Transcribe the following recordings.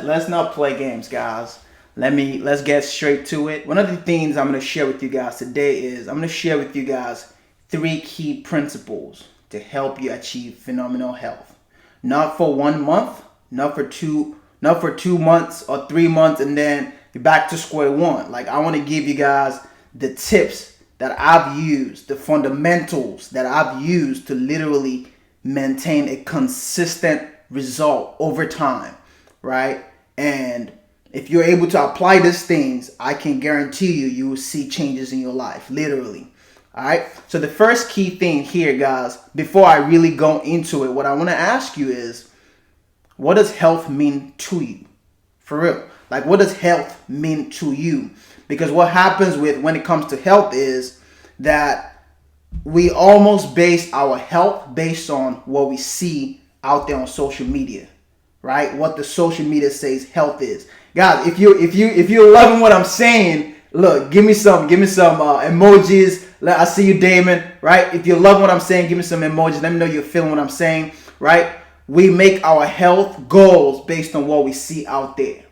Let's not play games, guys. Let's get straight to it. One of the things I'm gonna share with you guys today is I'm gonna share with you guys 3 key principles to help you achieve phenomenal health. Not for 1 month, not for 2 months or 3 months, and then you're back to square one. Like, I want to give you guys the tips that I've used, the fundamentals that I've used to literally maintain a consistent result over time, right? And if you're able to apply these things, I can guarantee you will see changes in your life, literally. All right. So the first key thing here, guys, before I really go into it, what I want to ask you is, what does health mean to you? For real. Like, what does health mean to you? Because what happens when it comes to health is that we almost base our health based on what we see out there on social media, right? What the social media says health is. Guys, if you're loving what I'm saying, look, give me some emojis. I see you, Damon, right? If you love what I'm saying, give me some emojis. Let me know you're feeling what I'm saying, right? We make our health goals based on what we see out there.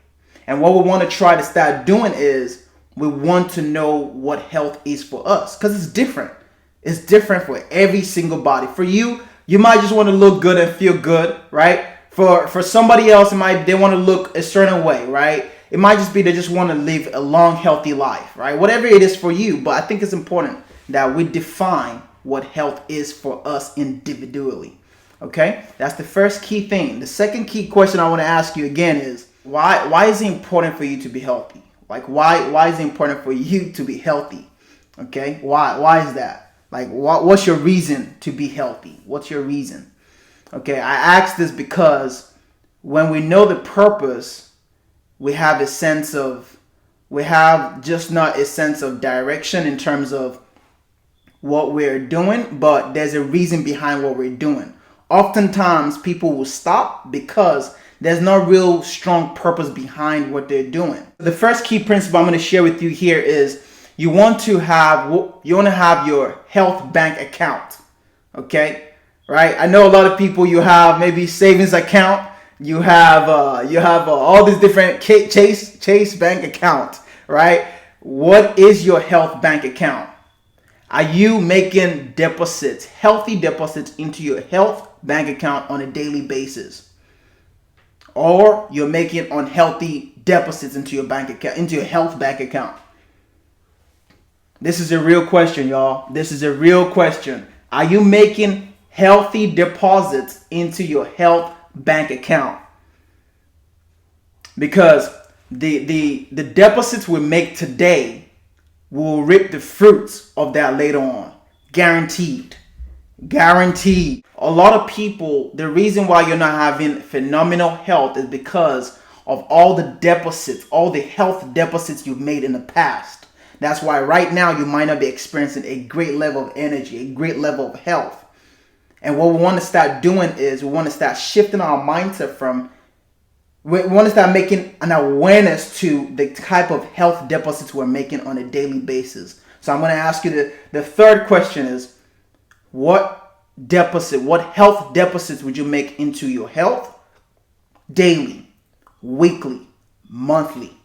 And what we want to try to start doing is we want to know what health is for us, because it's different. It's different for every single body. For you, you might just want to look good and feel good, right? For somebody else, they want to look a certain way, right? It might just be they just want to live a long, healthy life, right? Whatever it is for you, but I think it's important that we define what health is for us individually. Okay, that's the first key thing. The second key question I want to ask you again is, why is it important for you to be healthy? Like, why is it important for you to be healthy? Okay, why is that? Like, what's your reason to be healthy? What's your reason? Okay, I ask this because when we know the purpose, we have just not a sense of direction in terms of what we're doing, but there's a reason behind what we're doing. Oftentimes, people will stop because there's no real strong purpose behind what they're doing. The first key principle I'm going to share with you here is you want to have your health bank account. Okay, right? I know a lot of people, you have maybe savings account, you have all these different Chase bank account, right? What is your health bank account? Are you making deposits, healthy deposits into your health bank account on a daily basis? Or you're making unhealthy deposits into your bank account, into your health bank account? This is a real question, y'all. This is a real question. Are you making healthy deposits into your health bank account? Because the deposits we make today will reap the fruits of that later on. Guaranteed. A lot of people, the reason why you're not having phenomenal health is because of all the deposits, all the health deposits you've made in the past. That's why right now you might not be experiencing a great level of energy, a great level of health. And what we want to start doing is we want to start shifting our mindset we want to start making an awareness to the type of health deposits we're making on a daily basis. So I'm going to ask you the third question is, what health deposits would you make into your health daily, weekly, monthly,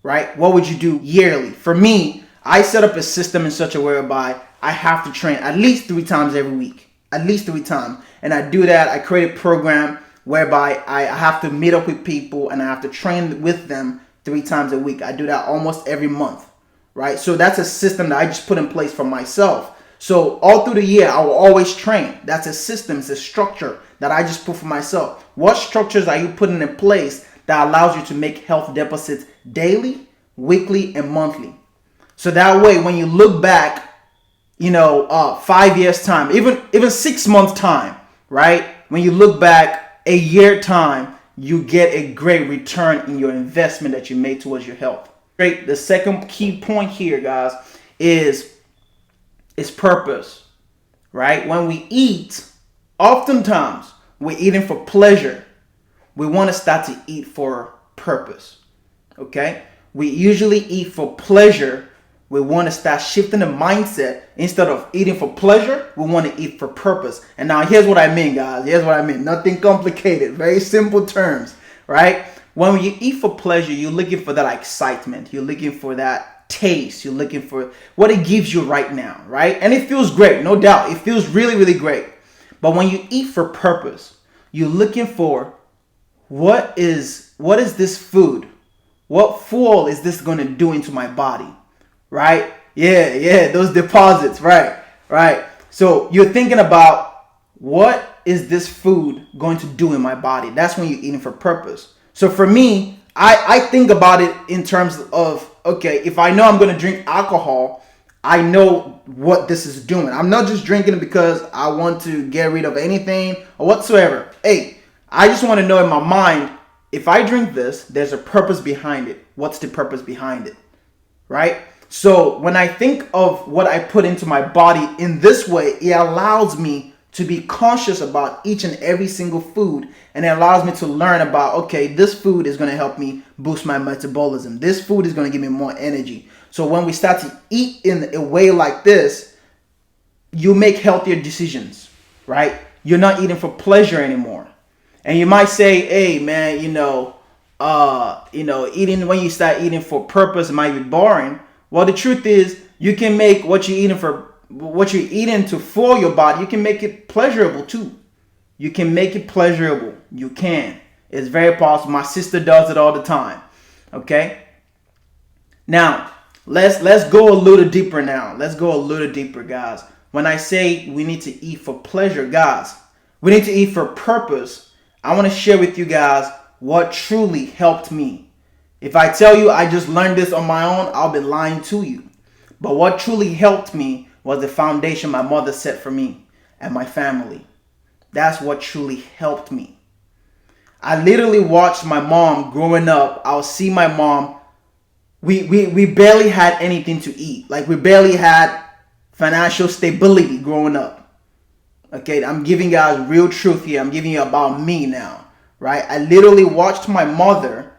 right? What would you do yearly? For me, I set up a system in such a way whereby I have to train at least 3 times every week, at least 3 times. And I do that. I create a program whereby I have to meet up with people and I have to train with them 3 times a week. I do that almost every month, right? So that's a system that I just put in place for myself. So all through the year, I will always train. That's a system, it's a structure that I just put for myself. What structures are you putting in place that allows you to make health deposits daily, weekly, and monthly? So that way, when you look back, 5 years time, even 6 months time, right? When you look back a year time, you get a great return in your investment that you made towards your health. Great. The second key point here, guys, is purpose, right? When we eat, oftentimes we're eating for pleasure. We want to start to eat for purpose. Okay? We usually eat for pleasure. We want to start shifting the mindset. Instead of eating for pleasure, we want to eat for purpose. And now here's what I mean, guys. Here's what I mean. Nothing complicated. Very simple terms. right? When you eat for pleasure, you're looking for that excitement. You're looking for that taste. You're looking for what it gives you right now, right? And it feels great, no doubt. It feels really, really great. But when you eat for purpose, you're looking for what is this food? What fuel is this going to do into my body? Right? Yeah, those deposits, right? So you're thinking about what is this food going to do in my body? That's when you're eating for purpose. So for me, I think about it in terms of, okay, if I know I'm going to drink alcohol, I know what this is doing. I'm not just drinking it because I want to get rid of anything or whatsoever. Hey, I just want to know in my mind, if I drink this, there's a purpose behind it. What's the purpose behind it? Right? So when I think of what I put into my body in this way, it allows me to be conscious about each and every single food, and it allows me to learn about, okay, this food is going to help me boost my metabolism. This food is going to give me more energy. So when we start to eat in a way like this, you make healthier decisions, right? You're not eating for pleasure anymore. And you might say, hey man, eating, when you start eating for purpose, it might be boring. Well, the truth is, you can make what you're eating to fuel your body, you can make it pleasurable too. You can make it pleasurable. You can. It's very possible. My sister does it all the time. Okay? Now, let's go a little deeper now. Let's go a little deeper, guys. When I say we need to eat for pleasure, guys, we need to eat for purpose. I want to share with you guys what truly helped me. If I tell you I just learned this on my own, I'll be lying to you. But what truly helped me was the foundation my mother set for me and my family. That's what truly helped me. I literally watched my mom growing up. I'll see my mom. We barely had anything to eat. Like, we barely had financial stability growing up. Okay, I'm giving you guys real truth here. I'm giving you about me now, right? I literally watched my mother.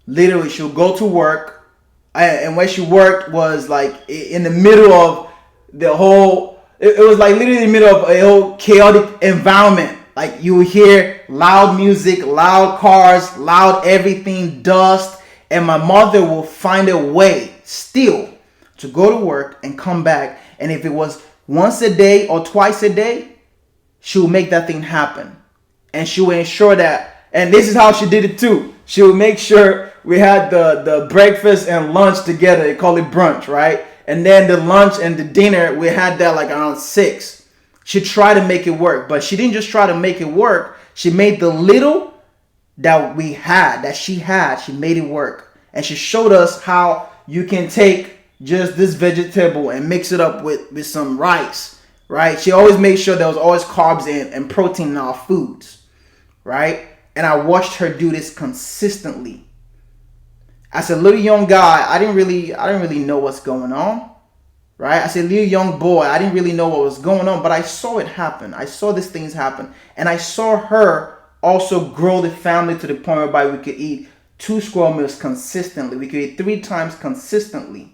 Literally, she'll go to work, and where she worked was like in the middle of the whole. It was like literally in the middle of a whole chaotic environment. Like, you would hear loud music, loud cars, loud everything, dust, and my mother will find a way still to go to work and come back. And if it was once a day or twice a day, she will make that thing happen. And she will ensure that, and this is how she did it too. She will make sure we had the breakfast and lunch together. They call it brunch, right? And then the lunch and the dinner, we had that like around 6. She tried to make it work, but she didn't just try to make it work. She made the little that we had, that she had, she made it work. And she showed us how you can take just this vegetable and mix it up with some rice, right? She always made sure there was always carbs and protein in our foods, right? And I watched her do this consistently. As a little young guy, I didn't really know what's going on, right? As a little young boy, I didn't really know what was going on, but I saw it happen. I saw these things happen, and I saw her also grow the family to the point whereby we could eat 2 square meals consistently. We could eat 3 times consistently.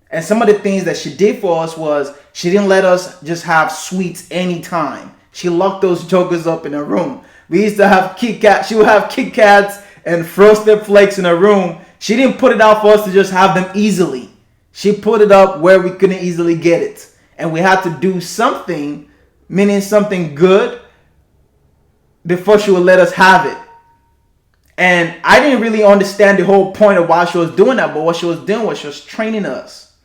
And some of the things that she did for us was she didn't let us just have sweets anytime. She locked those jokers up in her room. We used to have Kit Kat. She would have Kit Kats and Frosted Flakes in her room. She didn't put it out for us to just have them easily. She put it up where we couldn't easily get it. And we had to do something, meaning something good, before she would let us have it. And I didn't really understand the whole point of why she was doing that, but what she was doing was she was training us.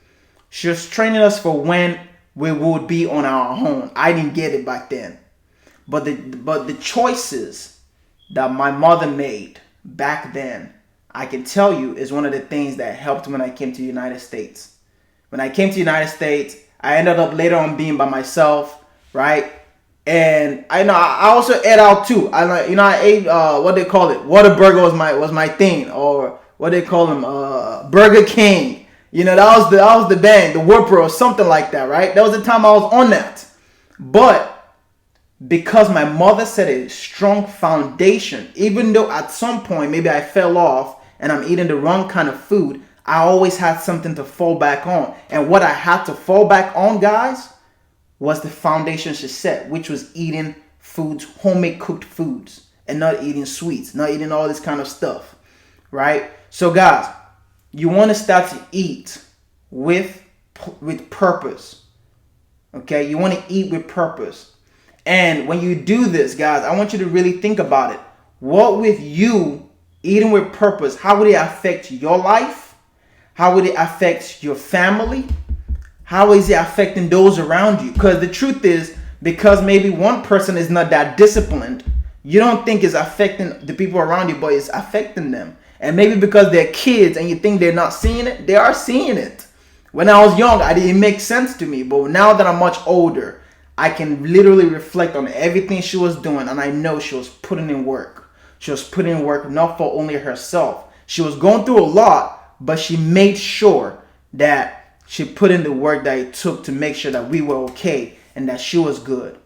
She was training us for when we would be on our own. I didn't get it back then. But the choices that my mother made back then, I can tell you, is one of the things that helped when I came to the United States. When I came to the United States, I ended up later on being by myself, right? And I also ate out too. I ate what they call it, Whataburger was my thing, or what they call them, Burger King. That was the bang, the Whopper or something like that, right? That was the time I was on that. But because my mother set a strong foundation, even though at some point maybe I fell off and I'm eating the wrong kind of food, I always had something to fall back on. And what I had to fall back on, guys, was the foundation she set, which was eating foods, homemade cooked foods. and not eating sweets, not eating all this kind of stuff, right? So guys, you want to start to eat with purpose. Okay, you want to eat with purpose. And when you do this, guys, I want you to really think about it. What with you eating with purpose, how would it affect your life? How would it affect your family? How is it affecting those around you? Because the truth is, because maybe one person is not that disciplined, you don't think it's affecting the people around you, but it's affecting them. And maybe because they're kids and you think they're not seeing it, they are seeing it. When I was young, it didn't make sense to me. But now that I'm much older, I can literally reflect on everything she was doing, and I know she was putting in work. She was putting in work not for only herself. She was going through a lot, but she made sure that she put in the work that it took to make sure that we were okay and that she was good.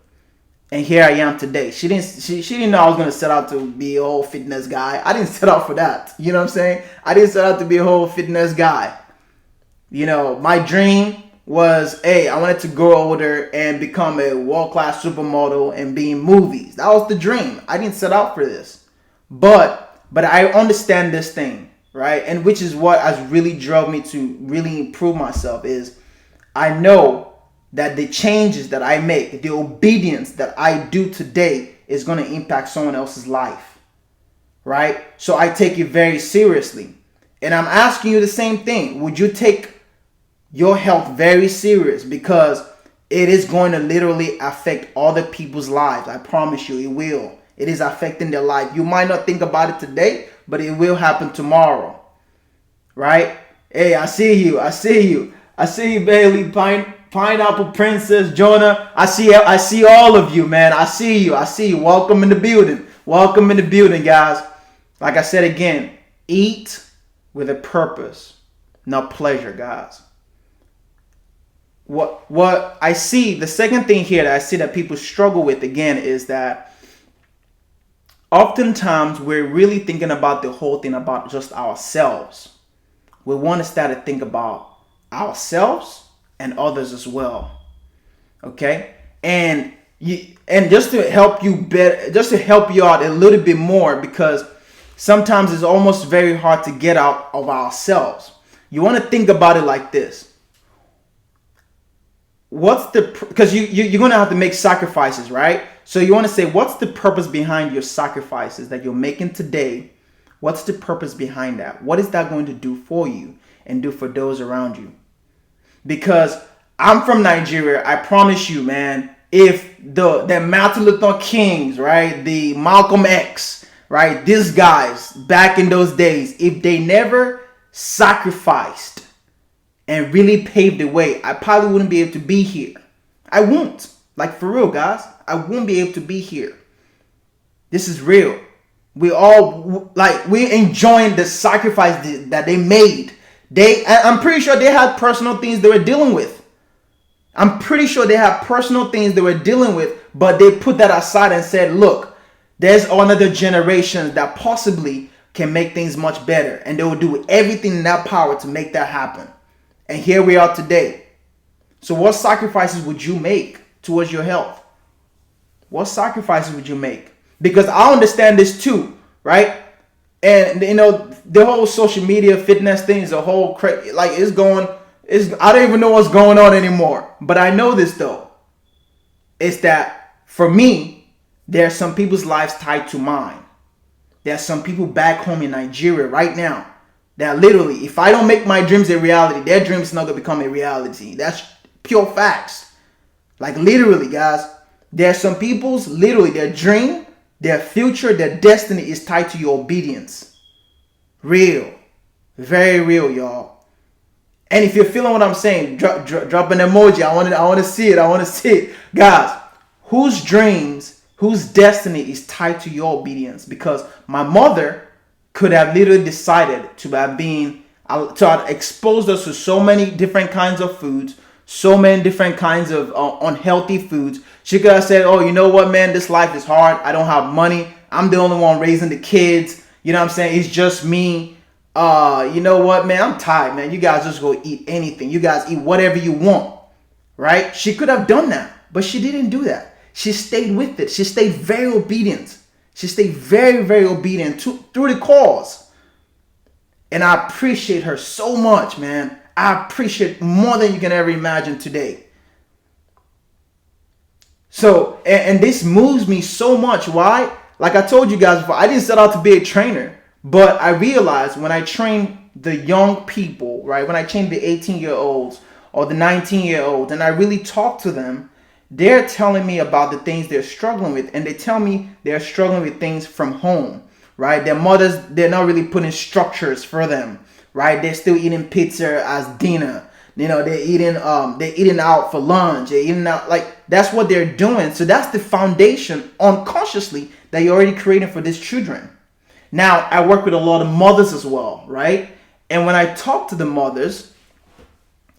And here I am today. She didn't know I was going to set out to be a whole fitness guy. I didn't set out for that. You know what I'm saying? I didn't set out to be a whole fitness guy. You know, my dream was, hey, I wanted to grow older and become a world-class supermodel and be in movies. That was the dream. I didn't set out for this. But I understand this thing. Right? And which is what has really drove me to really improve myself is I know that the changes that I make, the obedience that I do today is going to impact someone else's life. Right? So I take it very seriously. And I'm asking you the same thing. Would you take your health very serious? Because it is going to literally affect other people's lives. I promise you it will. It is affecting their life. You might not think about it today, but it will happen tomorrow. Right? Hey, I see you. I see you, Bailey, Pineapple Princess, Jonah. I see all of you, man. I see you. Welcome in the building. Welcome in the building, guys. Like I said again, eat with a purpose, not pleasure, guys. What I see, the second thing here that I see that people struggle with again is that oftentimes we're really thinking about the whole thing about just ourselves. We want to start to think about ourselves and others as well. Okay? And just to help you better, just to help you out a little bit more, because sometimes it's almost very hard to get out of ourselves. You want to think about it like this. Because you're going to have to make sacrifices, right? So you want to say, what's the purpose behind your sacrifices that you're making today? What's the purpose behind that? What is that going to do for you and do for those around you? Because I'm from Nigeria. I promise you, man, if the Martin Luther Kings, right, the Malcolm X, right, these guys back in those days, if they never sacrificed and really paved the way, I probably wouldn't be able to be here. I won't. Like, for real, guys. I won't be able to be here. This is real. We're enjoying the sacrifice that they made. I'm pretty sure they had personal things they were dealing with. But they put that aside and said, look, there's another generation that possibly can make things much better. And they will do everything in their power to make that happen. And here we are today. So what sacrifices would you make towards your health? What sacrifices would you make? Because I understand this too, right? And you know, the whole social media fitness thing is a whole I don't even know what's going on anymore. But I know this though. It's that for me, there are some people's lives tied to mine. There are some people back home in Nigeria right now that literally, if I don't make my dreams a reality, their dreams not gonna become a reality. That's pure facts. Like literally, guys, there are some people's literally their dream, their future, their destiny is tied to your obedience. Real. Very real, y'all. And if you're feeling what I'm saying, drop an emoji. I want to see it. Guys, whose dreams, whose destiny is tied to your obedience? Because my mother could have literally decided to have exposed us to so many different kinds of foods, so many different kinds of unhealthy foods. She could have said, oh, you know what, man, this life is hard. I don't have money. I'm the only one raising the kids. You know what I'm saying? It's just me. You know what, man, I'm tired, man. You guys just go eat anything. You guys eat whatever you want, right? She could have done that, but she didn't do that. She stayed with it. She stayed very obedient. She stayed very, very obedient through the cause. And I appreciate her so much, man. I appreciate more than you can ever imagine today. So, and this moves me so much. Why? Like I told you guys before, I didn't set out to be a trainer. But I realized when I train the young people, right? When I train the 18-year-olds or the 19-year-olds, and I really talk to them, they're telling me about the things they're struggling with. And they tell me they're struggling with things from home, right? Their mothers, they're not really putting structures for them, right? They're still eating pizza as dinner. You know, they're eating out for lunch. They're eating out, like, that's what they're doing. So that's the foundation unconsciously that you're already creating for these children. Now, I work with a lot of mothers as well, right? And when I talk to the mothers,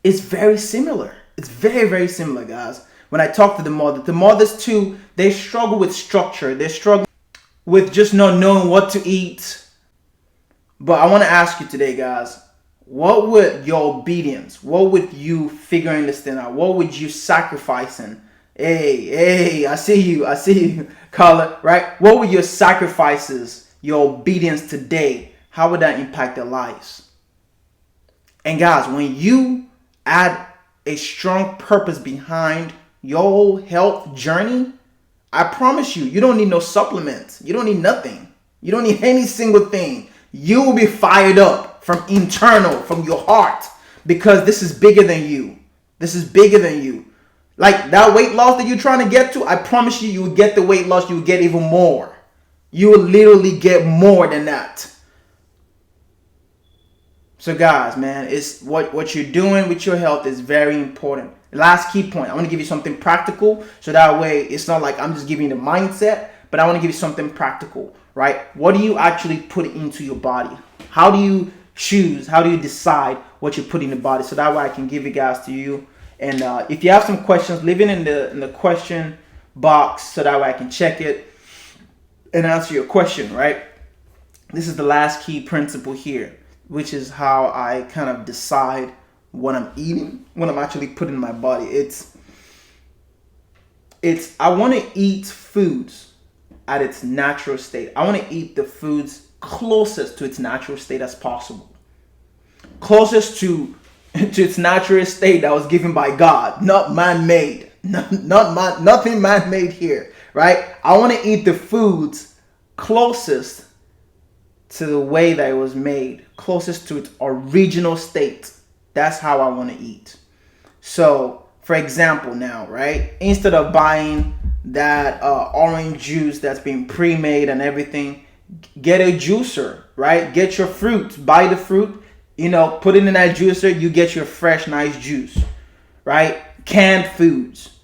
it's very similar. It's very, very similar, guys. When I talk to the mothers too, they struggle with structure. They struggle with just not knowing what to eat. But I want to ask you today, guys, what would your obedience, what would you figuring this thing out? What would you sacrificing? Hey, I see you, Carla, right? What would your sacrifices, your obedience today, how would that impact their lives? And guys, when you add a strong purpose behind your health journey, I promise you, you don't need no supplements. You don't need nothing. You don't need any single thing. You will be fired up from internal, from your heart, because this is bigger than you. This is bigger than you. Like that weight loss that you're trying to get to, I promise you, you will get the weight loss, you will get even more. You will literally get more than that. So guys, man, it's what you're doing with your health is very important. Last key point, I want to give you something practical, so that way it's not like I'm just giving you the mindset, but I want to give you something practical, right? What do you actually put into your body? How do you choose? How do you decide what you put in the body? So that way I can give it guys to you. And if you have some questions, leave it in the question box so that way I can check it and answer your question, right? This is the last key principle here, which is how I kind of decide what I'm eating, what I'm actually putting in my body. It's I want to eat foods at its natural state. I want to eat the foods closest to its natural state as possible. Closest to its natural state that was given by God, not man-made. Nothing man-made here, right? I want to eat the foods closest to the way that it was made, closest to its original state. That's how I want to eat. So, for example now, right? Instead of buying that orange juice that's been pre-made and everything, get a juicer, right? Get your fruit, buy the fruit, put it in that juicer, you get your fresh, nice juice, right? Canned foods,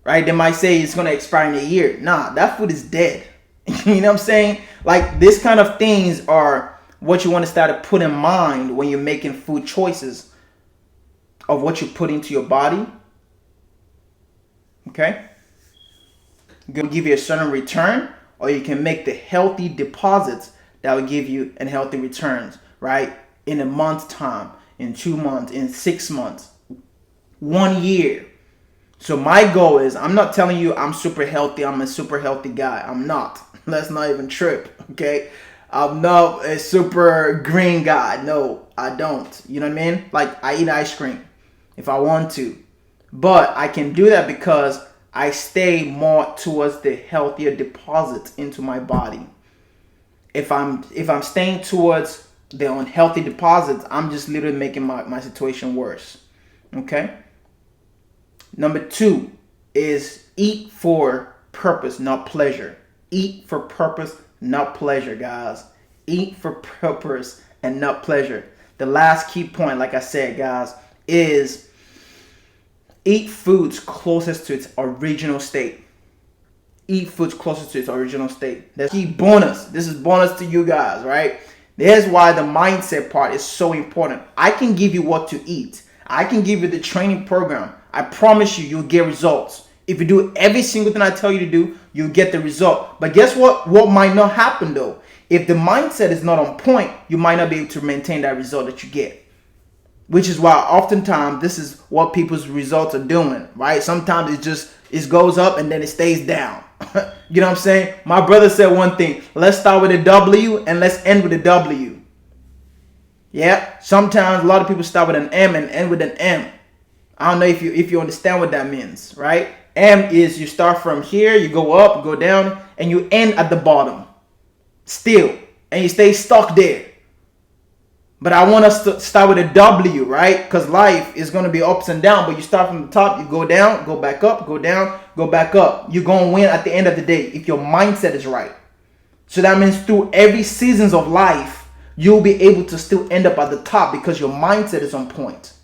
right? They might say it's going to expire in a year. Nah, that food is dead. You know what I'm saying? Like, this kind of things are what you want to start to put in mind when you're making food choices of what you put into your body. Okay? Going to give you a certain return, or you can make the healthy deposits that will give you an healthy returns, right? In a month's time, in 2 months, in 6 months, 1 year. So my goal is, I'm not telling you I'm super healthy, I'm a super healthy guy. I'm not. Let's not even trip, okay? I'm not a super green guy. No, I don't. You know what I mean? Like, I eat ice cream if I want to. But I can do that because I stay more towards the healthier deposits into my body. If I'm staying towards the unhealthy deposits, I'm just literally making my situation worse. Okay? Number 2 is eat for purpose, not pleasure. Eat for purpose, not pleasure, guys. Eat for purpose and not pleasure. The last key point, like I said, guys, is eat foods closest to its original state. Eat foods closest to its original state. That's key bonus. This is bonus to you guys, right? There's why the mindset part is so important. I can give you what to eat. I can give you the training program. I promise you, you'll get results. If you do every single thing I tell you to do, you'll get the result. But guess what? What might not happen though? If the mindset is not on point, you might not be able to maintain that result that you get. Which is why oftentimes this is what people's results are doing, right? Sometimes it goes up and then it stays down. You know what I'm saying? My brother said one thing. Let's start with a W and let's end with a W. Yeah. Sometimes a lot of people start with an M and end with an M. I don't know if you understand what that means, right? M is you start from here, you go up, go down, and you end at the bottom. Still. And you stay stuck there. But I want us to start with a W, right? Because life is going to be ups and downs. But you start from the top, you go down, go back up, go down, go back up. You're going to win at the end of the day if your mindset is right. So that means through every seasons of life, you'll be able to still end up at the top because your mindset is on point.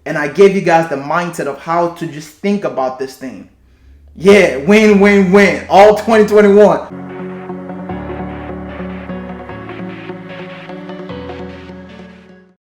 And I gave you guys the mindset of how to just think about this thing. Yeah, win, win, win. All 2021.